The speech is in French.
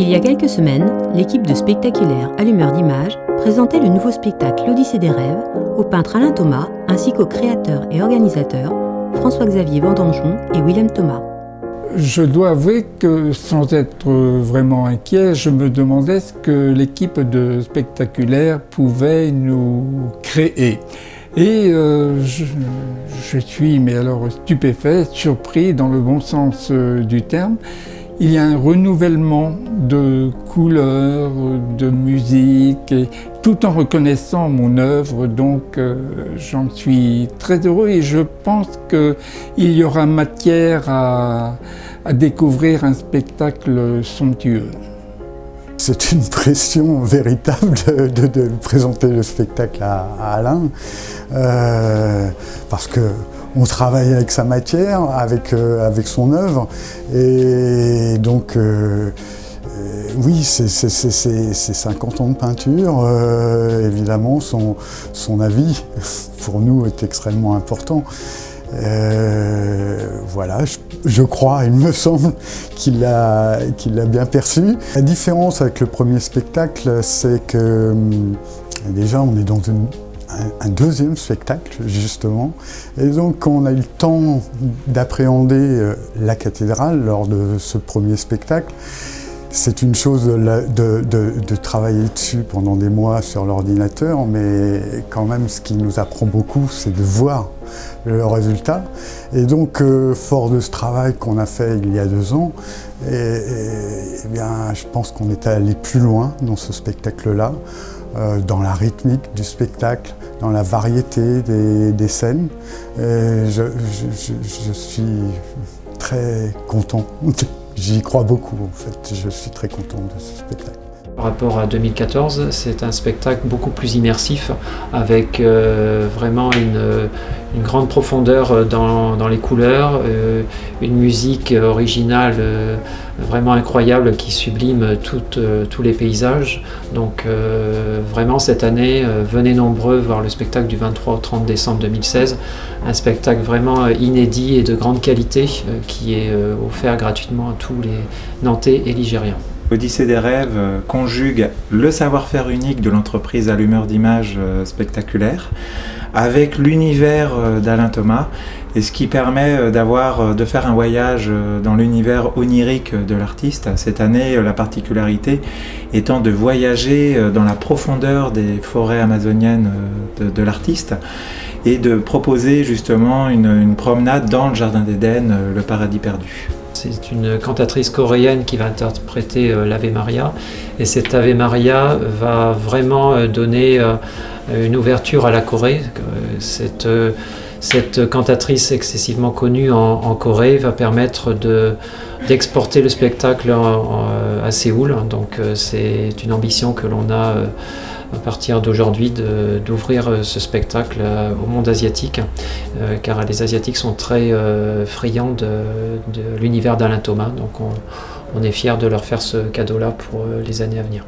Il y a quelques semaines, l'équipe de Spectaculaire Allumeur d'images présentait le nouveau spectacle L'Odyssée des rêves au peintre Alain Thomas ainsi qu'aux créateurs et organisateurs François-Xavier Vendangeon et Willem Thomas. Je dois avouer que sans être vraiment inquiet, je me demandais ce que l'équipe de Spectaculaire pouvait nous créer. Et je suis stupéfait, surpris dans le bon sens du terme. Il y a un renouvellement de couleurs, de musique, et tout en reconnaissant mon œuvre, donc j'en suis très heureux et je pense qu'il y aura matière à découvrir un spectacle somptueux. C'est une pression véritable de présenter le spectacle à Alain, parce que on travaille avec sa matière, avec son œuvre, et donc oui, c'est 50 ans de peinture, évidemment son avis pour nous est extrêmement important. Voilà, je crois, il me semble qu'il l'a bien perçu. La différence avec le premier spectacle, c'est que déjà on est dans un deuxième spectacle, justement, et donc on a eu le temps d'appréhender la cathédrale lors de ce premier spectacle. C'est une chose de travailler dessus pendant des mois sur l'ordinateur, mais quand même ce qui nous apprend beaucoup, c'est de voir le résultat. Et donc, fort de ce travail qu'on a fait il y a 2 ans, bien, je pense qu'on est allé plus loin dans ce spectacle-là, dans la rythmique du spectacle, dans la variété des scènes. Je suis très content. J'y crois beaucoup, en fait. Je suis très content de ce spectacle. Par rapport à 2014, c'est un spectacle beaucoup plus immersif, avec vraiment une grande profondeur dans les couleurs, une musique originale vraiment incroyable qui sublime tous les paysages. Donc vraiment cette année, venez nombreux voir le spectacle du 23 au 30 décembre 2016, un spectacle vraiment inédit et de grande qualité qui est offert gratuitement à tous les Nantais et Ligériens. L'Odyssée des rêves conjugue le savoir-faire unique de l'entreprise Allumeur d'images Spectaculaire avec l'univers d'Alain Thomas, et ce qui permet de faire un voyage dans l'univers onirique de l'artiste. Cette année, la particularité étant de voyager dans la profondeur des forêts amazoniennes de l'artiste et de proposer justement une promenade dans le Jardin d'Éden, le paradis perdu. C'est une cantatrice coréenne qui va interpréter l'Ave Maria, et cette Ave Maria va vraiment donner une ouverture à la Corée. Cette cantatrice excessivement connue en Corée va permettre d'exporter le spectacle à Séoul. Donc c'est une ambition que l'on a à partir d'aujourd'hui d'ouvrir ce spectacle au monde asiatique, car les Asiatiques sont très friands de l'univers d'Alain Thomas, donc on est fiers de leur faire ce cadeau-là pour les années à venir.